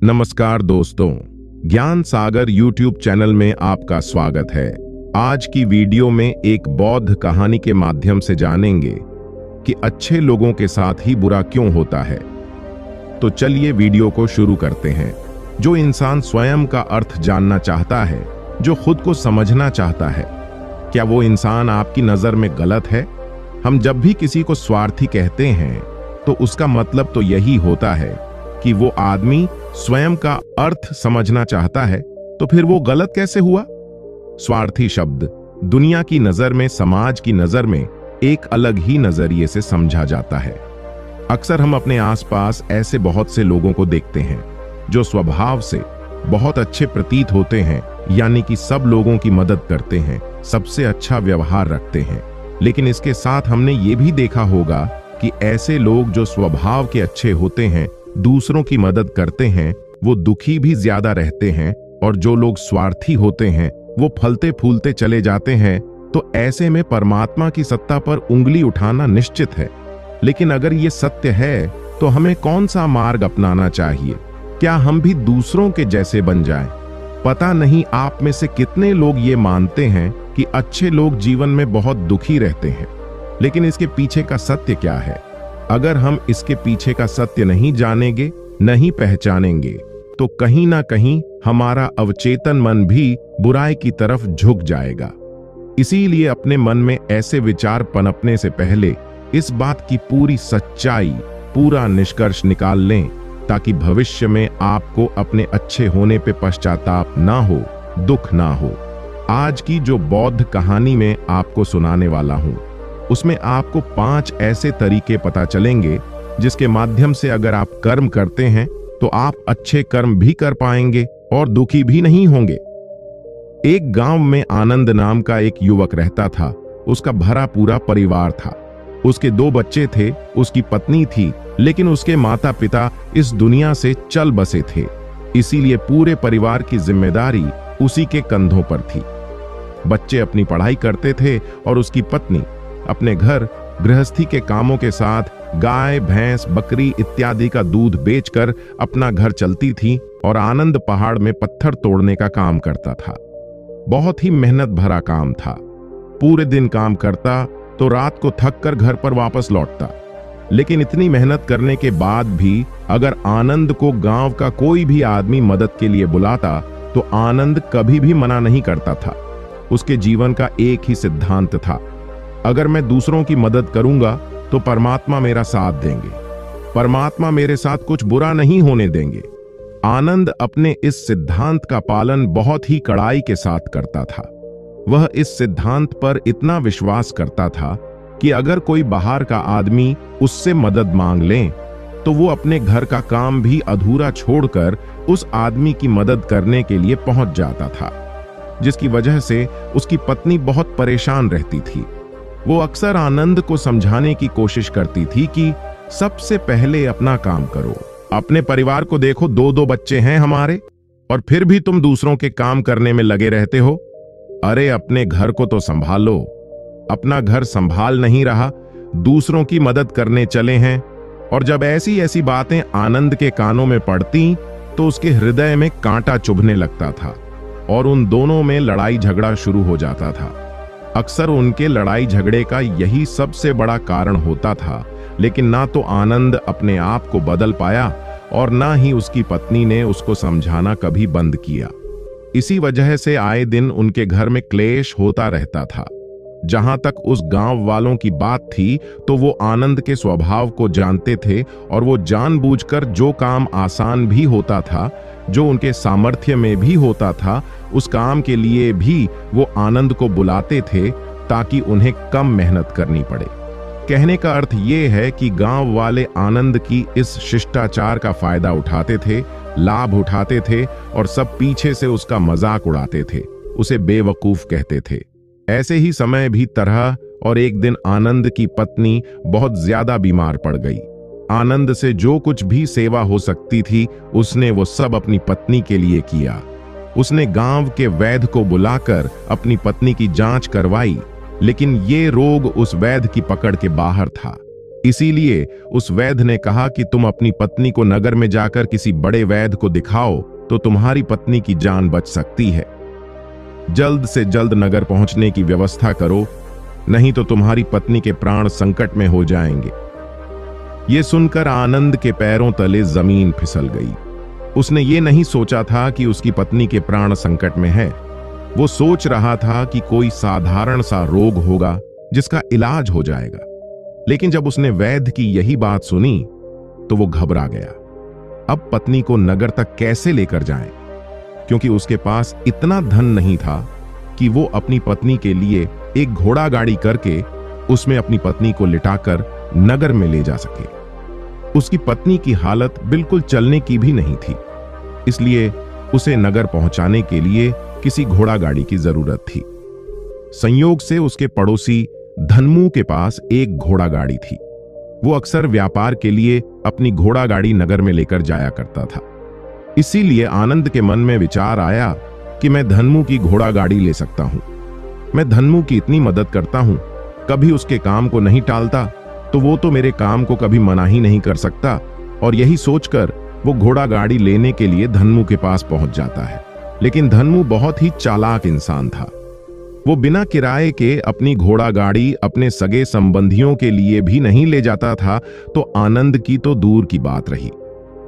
नमस्कार दोस्तों, ज्ञान सागर यूट्यूब चैनल में आपका स्वागत है। आज की वीडियो में एक बौद्ध कहानी के माध्यम से जानेंगे कि अच्छे लोगों के साथ ही बुरा क्यों होता है। तो चलिए वीडियो को शुरू करते हैं। जो इंसान स्वयं का अर्थ जानना चाहता है, जो खुद को समझना चाहता है, क्या वो इंसान आपकी नजर में गलत है? हम जब भी किसी को स्वार्थी कहते हैं तो उसका मतलब तो यही होता है कि वो आदमी स्वयं का अर्थ समझना चाहता है, तो फिर वो गलत कैसे हुआ? स्वार्थी शब्द दुनिया की नजर में, समाज की नजर में एक अलग ही नजरिए से समझा जाता है। अक्सर हम अपने आसपास ऐसे बहुत से लोगों को देखते हैं जो स्वभाव से बहुत अच्छे प्रतीत होते हैं, यानी कि सब लोगों की मदद करते हैं, सबसे अच्छा व्यवहार रखते हैं। लेकिन इसके साथ हमने ये भी देखा होगा कि ऐसे लोग जो स्वभाव के अच्छे होते हैं, दूसरों की मदद करते हैं, वो दुखी भी ज्यादा रहते हैं, और जो लोग स्वार्थी होते हैं वो फलते फूलते चले जाते हैं। तो ऐसे में परमात्मा की सत्ता पर उंगली उठाना निश्चित है। लेकिन अगर ये सत्य है तो हमें कौन सा मार्ग अपनाना चाहिए? क्या हम भी दूसरों के जैसे बन जाएं? पता नहीं आप में से कितने लोग ये मानते हैं कि अच्छे लोग जीवन में बहुत दुखी रहते हैं, लेकिन इसके पीछे का सत्य क्या है? अगर हम इसके पीछे का सत्य नहीं जानेंगे, नहीं पहचानेंगे, तो कहीं ना कहीं हमारा अवचेतन मन भी बुराई की तरफ झुक जाएगा। इसीलिए अपने मन में ऐसे विचार पनपने से पहले इस बात की पूरी सच्चाई, पूरा निष्कर्ष निकाल लें, ताकि भविष्य में आपको अपने अच्छे होने पे पश्चाताप ना हो, दुख ना हो। आज की जो बौद्ध कहानी में आपको सुनाने वाला हूं, उसमें आपको 5 ऐसे तरीके पता चलेंगे जिसके माध्यम से अगर आप कर्म करते हैं तो आप अच्छे कर्म भी कर पाएंगे और दुखी भी नहीं होंगे। एक गांव में आनंद नाम का एक युवक रहता था। उसका भरा पूरा परिवार था। उसके 2 बच्चे थे, उसकी पत्नी थी, लेकिन उसके माता पिता इस दुनिया से चल बसे थे। इसीलिए पूरे परिवार की जिम्मेदारी उसी के कंधों पर थी। बच्चे अपनी पढ़ाई करते थे और उसकी पत्नी अपने घर गृहस्थी के कामों के साथ गाय, भैंस, बकरी इत्यादि का दूध बेचकर अपना घर चलती थी, और आनंद पहाड़ में पत्थर तोड़ने का काम करता था। बहुत ही मेहनत भरा काम था। पूरे दिन काम करता तो रात को थक कर घर पर वापस लौटता। लेकिन इतनी मेहनत करने के बाद भी अगर आनंद को गांव का कोई भी आदमी मदद के लिए बुलाता तो आनंद कभी भी मना नहीं करता था। उसके जीवन का एक ही सिद्धांत था, अगर मैं दूसरों की मदद करूंगा तो परमात्मा मेरा साथ देंगे, परमात्मा मेरे साथ कुछ बुरा नहीं होने देंगे। आनंद अपने इस सिद्धांत का पालन बहुत ही कड़ाई के साथ करता था। वह इस सिद्धांत पर इतना विश्वास करता था कि अगर कोई बाहर का आदमी उससे मदद मांग ले तो वो अपने घर का काम भी अधूरा छोड़कर उस आदमी की मदद करने के लिए पहुंच जाता था, जिसकी वजह से उसकी पत्नी बहुत परेशान रहती थी। वो अक्सर आनंद को समझाने की कोशिश करती थी कि सबसे पहले अपना काम करो, अपने परिवार को देखो, 2-2 बच्चे हैं हमारे, और फिर भी तुम दूसरों के काम करने में लगे रहते हो। अरे अपने घर को तो संभालो। अपना घर संभाल नहीं रहा, दूसरों की मदद करने चले हैं। और जब ऐसी ऐसी बातें आनंद के कानों में पड़ती तो उसके हृदय में कांटा चुभने लगता था और उन दोनों में लड़ाई झगड़ा शुरू हो जाता था। अक्सर उनके लड़ाई झगड़े का यही सबसे बड़ा कारण होता था, लेकिन ना तो आनंद अपने आप को बदल पाया और ना ही उसकी पत्नी ने उसको समझाना कभी बंद किया। इसी वजह से आए दिन उनके घर में क्लेश होता रहता था। जहां तक उस गांव वालों की बात थी तो वो आनंद के स्वभाव को जानते थे, और वो जानबूझकर जो काम आसान भी होता था, जो उनके सामर्थ्य में भी होता था, उस काम के लिए भी वो आनंद को बुलाते थे ताकि उन्हें कम मेहनत करनी पड़े। कहने का अर्थ ये है कि गांव वाले आनंद की इस शिष्टाचार का फायदा उठाते थे, लाभ उठाते थे, और सब पीछे से उसका मजाक उड़ाते थे, उसे बेवकूफ कहते थे। ऐसे ही समय भी तरह, और एक दिन आनंद की पत्नी बहुत ज्यादा बीमार पड़ गई। आनंद से जो कुछ भी सेवा हो सकती थी उसने वो सब अपनी पत्नी के लिए किया। उसने गांव के वैद्य को बुलाकर अपनी पत्नी की जांच करवाई, लेकिन ये रोग उस वैद्य की पकड़ के बाहर था। इसीलिए उस वैद्य ने कहा कि तुम अपनी पत्नी को नगर में जाकर किसी बड़े वैद्य को दिखाओ तो तुम्हारी पत्नी की जान बच सकती है। जल्द से जल्द नगर पहुंचने की व्यवस्था करो, नहीं तो तुम्हारी पत्नी के प्राण संकट में हो जाएंगे। यह सुनकर आनंद के पैरों तले जमीन फिसल गई। उसने ये नहीं सोचा था कि उसकी पत्नी के प्राण संकट में है। वो सोच रहा था कि कोई साधारण सा रोग होगा जिसका इलाज हो जाएगा। लेकिन जब उसने वैद्य की यही बात सुनी तो वो घबरा गया। अब पत्नी को नगर तक कैसे लेकर जाएं? क्योंकि उसके पास इतना धन नहीं था कि वो अपनी पत्नी के लिए एक घोड़ा गाड़ी करके उसमें अपनी पत्नी को लिटाकर नगर में ले जा सके। उसकी पत्नी की हालत बिल्कुल चलने की भी नहीं थी, इसलिए उसे नगर पहुंचाने के लिए किसी घोड़ा गाड़ी की जरूरत थी। संयोग से उसके पड़ोसी धनमू के पास एक घोड़ा गाड़ी थी। वो अक्सर व्यापार के लिए अपनी घोड़ा गाड़ी नगर में लेकर जाया करता था। इसीलिए आनंद के मन में विचार आया कि मैं धनमू की घोड़ा गाड़ी ले सकता हूं। मैं धनमू की इतनी मदद करता हूं, कभी उसके काम को नहीं टालता, तो वो तो मेरे काम को कभी मना ही नहीं कर सकता। और यही सोचकर वो घोड़ा गाड़ी लेने के लिए धनमू के पास पहुंच जाता है। लेकिन धनमू बहुत ही चालाक इंसान था। वो बिना किराए के अपनी घोड़ा गाड़ी अपने सगे संबंधियों के लिए भी नहीं ले जाता था, तो आनंद की तो दूर की बात रही।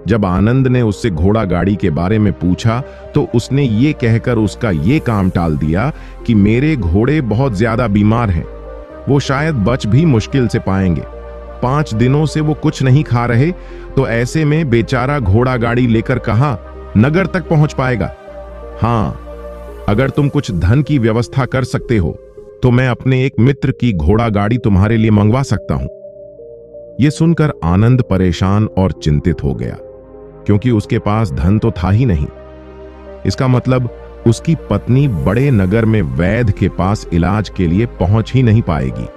जब आनंद ने उससे घोड़ा गाड़ी के बारे में पूछा तो उसने ये कहकर उसका ये काम टाल दिया कि मेरे घोड़े बहुत ज्यादा बीमार हैं, वो शायद बच भी मुश्किल से पाएंगे। 5 दिनों से वो कुछ नहीं खा रहे, तो ऐसे में बेचारा घोड़ा गाड़ी लेकर कहाँ नगर तक पहुंच पाएगा। हाँ, अगर तुम कुछ धन की व्यवस्था कर सकते हो तो मैं अपने एक मित्र की घोड़ा गाड़ी तुम्हारे लिए मंगवा सकता हूं। यह सुनकर आनंद परेशान और चिंतित हो गया, क्योंकि उसके पास धन तो था ही नहीं। इसका मतलब उसकी पत्नी बड़े नगर में वैद्य के पास इलाज के लिए पहुंच ही नहीं पाएगी।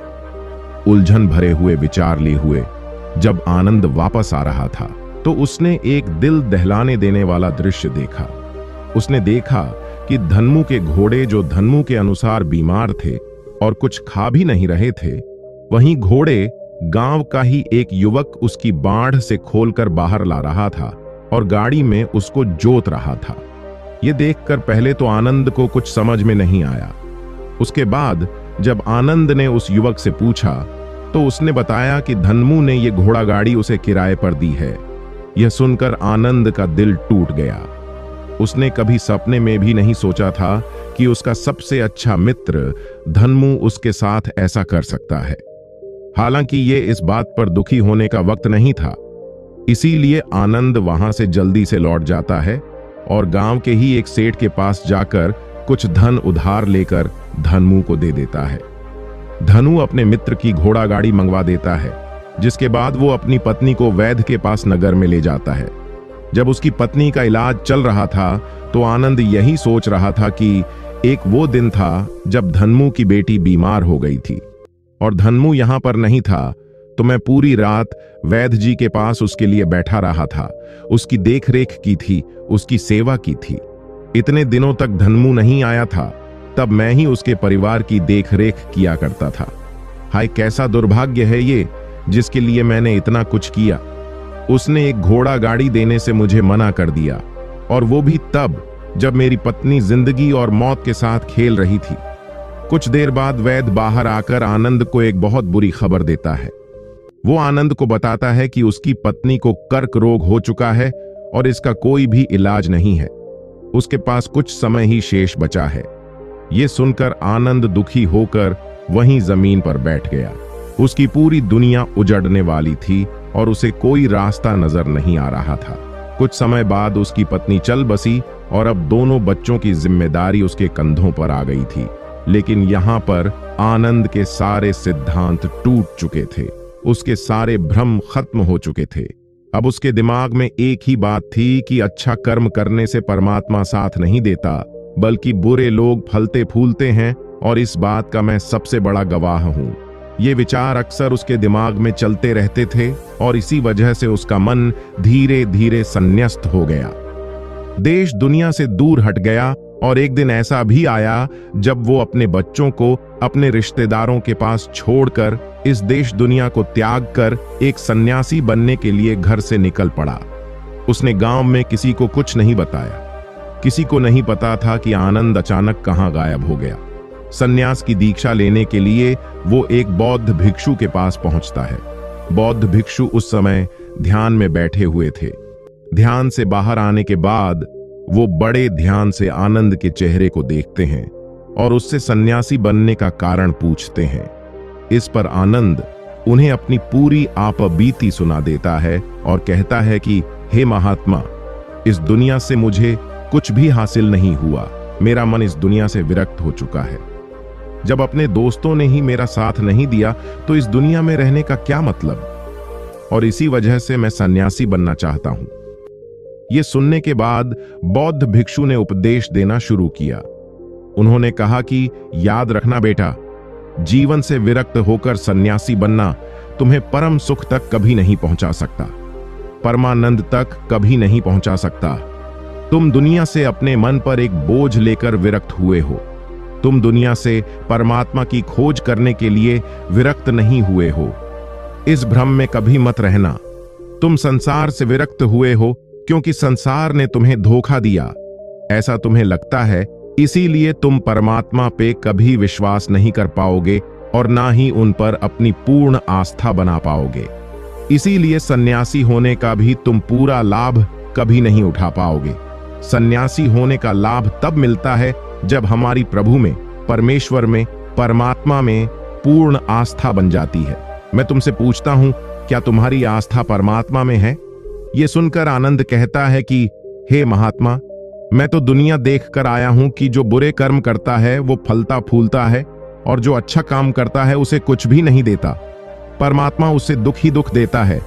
उलझन भरे हुए विचार लिए हुए जब आनंद वापस आ रहा था तो उसने एक दिल दहलाने देने वाला दृश्य देखा। उसने देखा कि धनमू के घोड़े, जो धनमू के अनुसार बीमार थे और कुछ खा भी नहीं रहे थे, वहीं घोड़े गांव का ही एक युवक उसकी बाढ़ से खोलकर बाहर ला रहा था और गाड़ी में उसको जोत रहा था। यह देखकर पहले तो आनंद को कुछ समझ में नहीं आया। उसके बाद जब आनंद ने उस युवक से पूछा तो उसने बताया कि धनमू ने यह घोड़ा गाड़ी उसे किराए पर दी है। यह सुनकर आनंद का दिल टूट गया। उसने कभी सपने में भी नहीं सोचा था कि उसका सबसे अच्छा मित्र धनमू उसके साथ ऐसा कर सकता है। हालांकि ये इस बात पर दुखी होने का वक्त नहीं था, इसीलिए आनंद वहां से जल्दी से लौट जाता है और गांव के ही एक सेठ के पास जाकर कुछ धन उधार लेकर धनमू को दे देता है। धनु अपने मित्र की घोड़ा गाड़ी मंगवा देता है, जिसके बाद वो अपनी पत्नी को वैद्य के पास नगर में ले जाता है। जब उसकी पत्नी का इलाज चल रहा था तो आनंद यही सोच रहा था कि एक वो दिन था जब धनमू की बेटी बीमार हो गई थी और धनमू यहां पर नहीं था, तो मैं पूरी रात वैद्य जी के पास उसके लिए बैठा रहा था, उसकी देखरेख की थी, उसकी सेवा की थी। इतने दिनों तक धनमू नहीं आया था, तब मैं ही उसके परिवार की देखरेख किया करता था। हाय, कैसा दुर्भाग्य है ये, जिसके लिए मैंने इतना कुछ किया। उसने एक घोड़ा गाड़ी देने से मुझे मना कर दिया, और वो भी तब जब मेरी पत्नी जिंदगी और मौत के साथ खेल रही थी। कुछ देर बाद वैद्य बाहर आकर आनंद को एक बहुत बुरी खबर देता है। वो आनंद को बताता है कि उसकी पत्नी को कर्क रोग हो चुका है और इसका कोई भी इलाज नहीं है। उसके पास कुछ समय ही शेष बचा है। ये सुनकर आनंद दुखी होकर वहीं जमीन पर बैठ गया। उसकी पूरी दुनिया उजड़ने वाली थी और उसे कोई रास्ता नजर नहीं आ रहा था। कुछ समय बाद उसकी पत्नी चल बसी और अब दोनों बच्चों की जिम्मेदारी उसके कंधों पर आ गई थी। लेकिन यहाँ पर आनंद के सारे सिद्धांत टूट चुके थे, उसके सारे भ्रम खत्म हो चुके थे। अब उसके दिमाग में एक ही बात थी कि अच्छा कर्म करने से परमात्मा साथ नहीं देता, बल्कि बुरे लोग फलते फूलते हैं, और इस बात का मैं सबसे बड़ा गवाह हूं। ये विचार अक्सर उसके दिमाग में चलते रहते थे और इसी वजह से उसका मन धीरे धीरे संन्यस्त हो गया, देश दुनिया से दूर हट गया। और एक दिन ऐसा भी आया जब वो अपने बच्चों को अपने रिश्तेदारों के पास छोड़कर इस देश दुनिया को त्याग कर एक सन्यासी बनने के लिए घर से निकल पड़ा। उसने गांव में किसी को कुछ नहीं बताया। किसी को नहीं पता था कि आनंद अचानक कहां गायब हो गया। सन्यास की दीक्षा लेने के लिए वो एक बौद्ध भिक्षु के पास पहुंचता है। बौद्ध भिक्षु उस समय ध्यान में बैठे हुए थे। ध्यान से बाहर आने के बाद वो बड़े ध्यान से आनंद के चेहरे को देखते हैं और उससे सन्यासी बनने का कारण पूछते हैं। इस पर आनंद उन्हें अपनी पूरी आपबीती सुना देता है और कहता है कि हे महात्मा, इस दुनिया से मुझे कुछ भी हासिल नहीं हुआ। मेरा मन इस दुनिया से विरक्त हो चुका है। जब अपने दोस्तों ने ही मेरा साथ नहीं दिया तो इस दुनिया में रहने का क्या मतलब? और इसी वजह से मैं सन्यासी बनना चाहता हूं। यह सुनने के बाद बौद्ध भिक्षु ने उपदेश देना शुरू किया। उन्होंने कहा कि याद रखना बेटा, जीवन से विरक्त होकर सन्यासी बनना तुम्हें परम सुख तक कभी नहीं पहुंचा सकता, परमानंद तक कभी नहीं पहुंचा सकता। तुम दुनिया से अपने मन पर एक बोझ लेकर विरक्त हुए हो। तुम दुनिया से परमात्मा की खोज करने के लिए विरक्त नहीं हुए हो। इस भ्रम में कभी मत रहना। तुम संसार से विरक्त हुए हो क्योंकि संसार ने तुम्हें धोखा दिया, ऐसा तुम्हें लगता है। इसीलिए तुम परमात्मा पे कभी विश्वास नहीं कर पाओगे और ना ही उन पर अपनी पूर्ण आस्था बना पाओगे। इसीलिए सन्यासी होने का भी तुम पूरा लाभ कभी नहीं उठा पाओगे। सन्यासी होने का लाभ तब मिलता है जब हमारी प्रभु में, परमेश्वर में, परमात्मा में पूर्ण आस्था बन जाती है। मैं तुमसे पूछता हूं, क्या तुम्हारी आस्था परमात्मा में है? यह सुनकर आनंद कहता है कि हे महात्मा, मैं तो दुनिया देख कर आया हूं कि जो बुरे कर्म करता है वो फलता फूलता है और जो अच्छा काम करता है उसे कुछ भी नहीं देता। परमात्मा उसे दुख ही दुख देता है।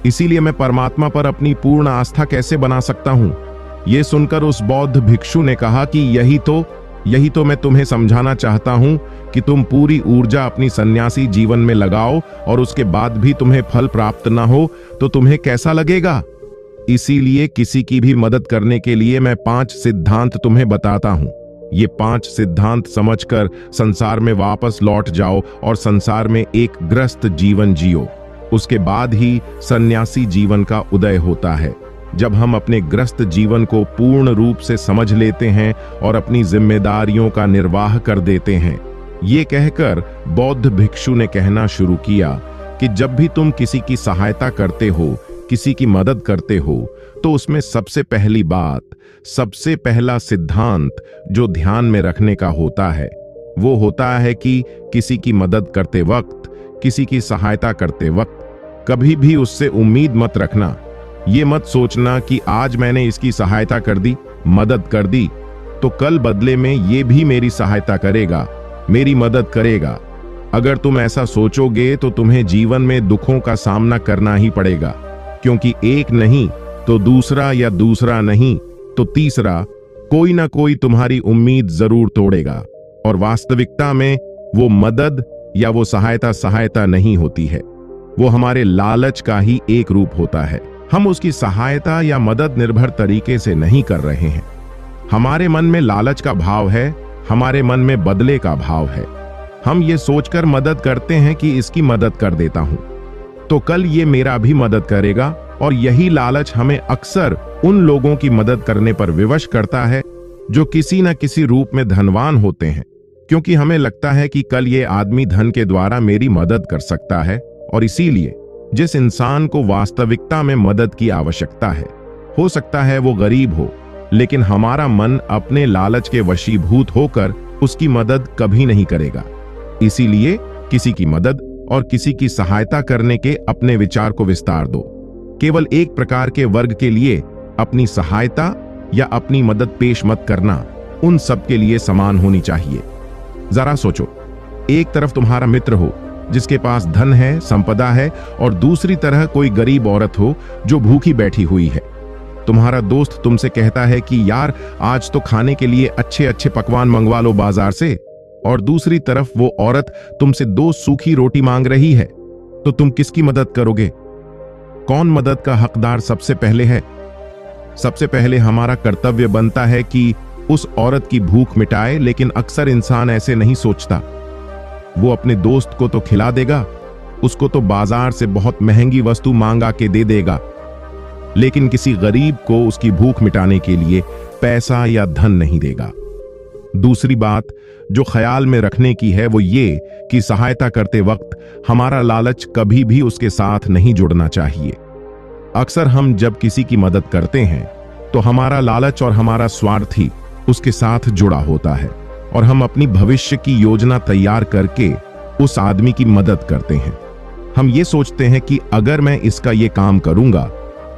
इसीलिए मैं परमात्मा पर अपनी पूर्ण आस्था कैसे बना सकता हूं? यह सुनकर उस बौद्ध भिक्षु ने कहा कि यही तो मैं तुम्हें समझाना चाहता हूं कि तुम पूरी ऊर्जा अपनी सन्यासी जीवन में लगाओ और उसके बाद भी तुम्हें फल प्राप्त ना हो तो तुम्हें कैसा लगेगा? इसीलिए किसी की भी मदद करने के लिए मैं 5 सिद्धांत तुम्हें बताता हूं। ये 5 सिद्धांत समझकर संसार में वापस लौट जाओ और संसार में एक ग्रस्त जीवन जियो। उसके बाद ही सन्यासी जीवन का उदय होता है। जब हम अपने ग्रस्त जीवन को पूर्ण रूप से समझ लेते हैं और अपनी जिम्मेदारियों का निर्वाह कर देते हैं। ये कहकर बौद्ध भिक्षु ने कहना शुरू किया कि जब भी तुम किसी की सहायता करते हो, किसी की मदद करते हो, तो उसमें सबसे पहली बात, सबसे पहला सिद्धांत जो ध्यान में रखने का होता है वो होता है कि किसी की मदद करते वक्त, किसी की सहायता करते वक्त कभी भी उससे उम्मीद मत रखना। ये मत सोचना कि आज मैंने इसकी सहायता कर दी, मदद कर दी, तो कल बदले में ये भी मेरी सहायता करेगा, मेरी मदद करेगा। अगर तुम ऐसा सोचोगे तो तुम्हें जीवन में दुखों का सामना करना ही पड़ेगा, क्योंकि एक नहीं तो दूसरा या दूसरा नहीं तो तीसरा कोई ना कोई तुम्हारी उम्मीद जरूर तोड़ेगा। और वास्तविकता में वो मदद या वो सहायता नहीं होती है, वो हमारे लालच का ही एक रूप होता है। हम उसकी सहायता या मदद निर्भर तरीके से नहीं कर रहे हैं। हमारे मन में लालच का भाव है, हमारे मन में बदले का भाव है। हम ये सोचकर मदद करते हैं कि इसकी मदद कर देता हूं तो कल ये मेरा भी मदद करेगा, और यही लालच हमें अक्सर उन लोगों की मदद करने पर विवश करता है जो किसी न किसी रूप में धनवान होते हैं, क्योंकि हमें लगता है कि कल ये आदमी धन के द्वारा मेरी मदद कर सकता है। और इसीलिए जिस इंसान को वास्तविकता में मदद की आवश्यकता है, हो सकता है वो गरीब हो, लेकिन हमारा मन अपने लालच के वशीभूत होकर उसकी मदद कभी नहीं करेगा। इसीलिए किसी की मदद और किसी की सहायता करने के अपने विचार को विस्तार दो। केवल एक प्रकार के वर्ग के लिए अपनी सहायता या अपनी मदद पेश मत करना, उन सब के लिए समान होनी चाहिए। जरा सोचो, एक तरफ तुम्हारा मित्र हो जिसके पास धन है, संपदा है, और दूसरी तरह कोई गरीब औरत हो जो भूखी बैठी हुई है। तुम्हारा दोस्त तुमसे कहता है कि यार आज तो खाने के लिए अच्छे अच्छे पकवान मंगवा लो बाजार से, और दूसरी तरफ वो औरत तुमसे 2 सूखी रोटी मांग रही है, तो तुम किसकी मदद करोगे? कौन मदद का हकदार सबसे पहले है? सबसे पहले हमारा कर्तव्य बनता है कि उस औरत की भूख मिटाए, लेकिन अक्सर इंसान ऐसे नहीं सोचता। वो अपने दोस्त को तो खिला देगा, उसको तो बाजार से बहुत महंगी वस्तु मांगा के दे देगा, लेकिन किसी गरीब को उसकी भूख मिटाने के लिए पैसा या धन नहीं देगा। दूसरी बात जो ख्याल में रखने की है वो ये कि सहायता करते वक्त हमारा लालच कभी भी उसके साथ नहीं जुड़ना चाहिए। अक्सर हम जब किसी की मदद करते हैं तो हमारा लालच और हमारा स्वार्थ ही उसके साथ जुड़ा होता है और हम अपनी भविष्य की योजना तैयार करके उस आदमी की मदद करते हैं। हम ये सोचते हैं कि अगर मैं इसका ये काम करूंगा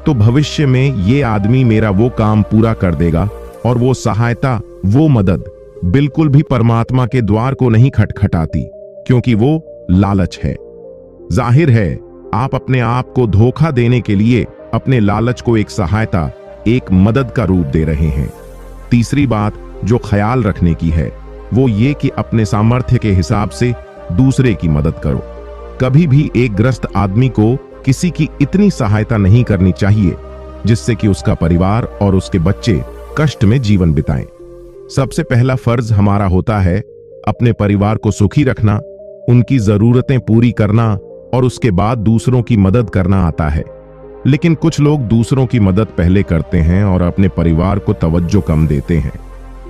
तो भविष्य में ये आदमी मेरा वो काम पूरा कर देगा, और वो सहायता, वो मदद बिल्कुल भी परमात्मा के द्वार को नहीं खटखटाती, क्योंकि वो लालच है। जाहिर है आप अपने आप को धोखा देने के लिए अपने लालच को एक सहायता, एक मदद का रूप दे रहे हैं। तीसरी बात जो ख्याल रखने की है वो ये कि अपने सामर्थ्य के हिसाब से दूसरे की मदद करो। कभी भी एक ग्रस्त आदमी को किसी की इतनी सहायता नहीं करनी चाहिए जिससे कि उसका परिवार और उसके बच्चे कष्ट में जीवन बिताएं। सबसे पहला फर्ज हमारा होता है अपने परिवार को सुखी रखना, उनकी जरूरतें पूरी करना, और उसके बाद दूसरों की मदद करना आता है। लेकिन कुछ लोग दूसरों की मदद पहले करते हैं और अपने परिवार को तवज्जो कम देते हैं,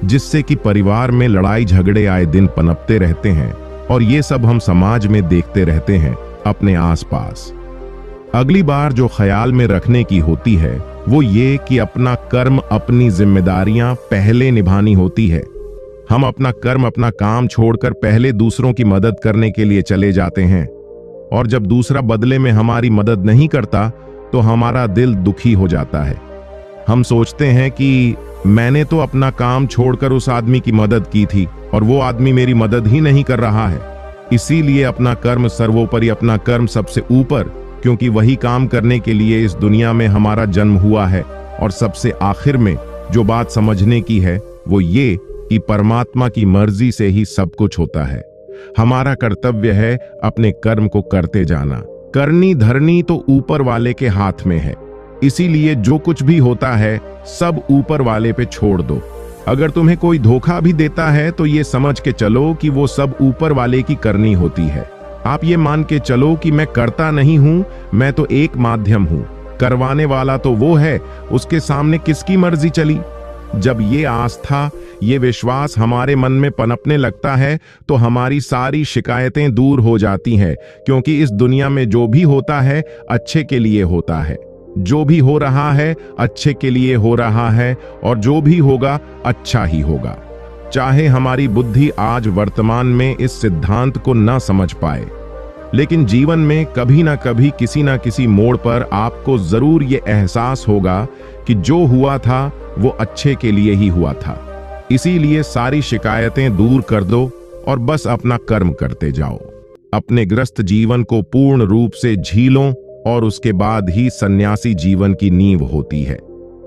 जिससे कि परिवार में लड़ाई झगड़े आए दिन पनपते रहते हैं, और ये सब हम समाज में देखते रहते हैं अपने आसपास। अगली बार जो ख्याल में रखने की होती है वो ये कि अपना कर्म, अपनी जिम्मेदारियां पहले निभानी होती है। हम अपना कर्म, अपना काम छोड़कर पहले दूसरों की मदद करने के लिए चले जाते हैं, और जब दूसरा बदले में हमारी मदद नहीं करता तो हमारा दिल दुखी हो जाता है। हम सोचते हैं कि मैंने तो अपना काम छोड़कर उस आदमी की मदद की थी और वो आदमी मेरी मदद ही नहीं कर रहा है। इसीलिए अपना कर्म सर्वोपरि, अपना कर्म सबसे ऊपर, क्योंकि वही काम करने के लिए इस दुनिया में हमारा जन्म हुआ है। और सबसे आखिर में जो बात समझने की है वो ये कि परमात्मा की मर्जी से ही सब कुछ होता है। हमारा कर्तव्य है अपने कर्म को करते जाना। करनी धरनी तो ऊपर वाले के हाथ में है, इसीलिए जो कुछ भी होता है सब ऊपर वाले पे छोड़ दो। अगर तुम्हें कोई धोखा भी देता है तो ये समझ के चलो कि वो सब ऊपर वाले की करनी होती है। आप ये मान के चलो कि मैं करता नहीं हूं, मैं तो एक माध्यम हूं, करवाने वाला तो वो है, उसके सामने किसकी मर्जी चली। जब ये आस्था, ये विश्वास हमारे मन में पनपने लगता है तो हमारी सारी शिकायतें दूर हो जाती हैं, क्योंकि इस दुनिया में जो भी होता है अच्छे के लिए होता है। जो भी हो रहा है अच्छे के लिए हो रहा है, और जो भी होगा अच्छा ही होगा। चाहे हमारी बुद्धि आज वर्तमान में इस सिद्धांत को न समझ पाए, लेकिन जीवन में कभी ना कभी किसी ना किसी मोड़ पर आपको जरूर ये एहसास होगा कि जो हुआ था वो अच्छे के लिए ही हुआ था। इसीलिए सारी शिकायतें दूर कर दो और बस अपना कर्म करते जाओ। अपने ग्रस्त जीवन को पूर्ण रूप से झीलो, और उसके बाद ही सन्यासी जीवन की नींव होती है।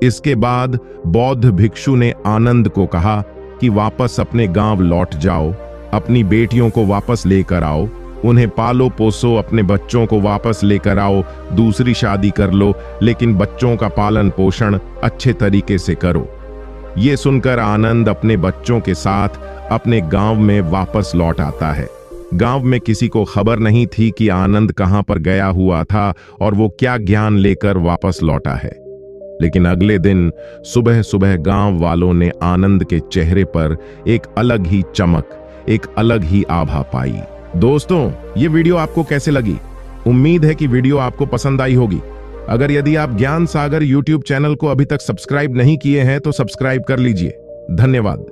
इसके बाद बौद्ध भिक्षु ने आनंद को कहा कि वापस अपने गांव लौट जाओ, अपनी बेटियों को वापस लेकर आओ, उन्हें पालो पोसो, अपने बच्चों को वापस लेकर आओ, दूसरी शादी कर लो, लेकिन बच्चों का पालन पोषण अच्छे तरीके से करो। ये सुनकर आनंद अपने बच्चों के साथ अपने गांव में वापस लौट आता है। गांव में किसी को खबर नहीं थी कि आनंद कहां पर गया हुआ था और वो क्या ज्ञान लेकर वापस लौटा है। लेकिन अगले दिन सुबह सुबह गांव वालों ने आनंद के चेहरे पर एक अलग ही चमक, एक अलग ही आभा पाई। दोस्तों, ये वीडियो आपको कैसे लगी? उम्मीद है कि वीडियो आपको पसंद आई होगी। अगर यदि आप ज्ञान सागर YouTube चैनल को अभी तक सब्सक्राइब नहीं किए हैं तो सब्सक्राइब कर लीजिए। धन्यवाद।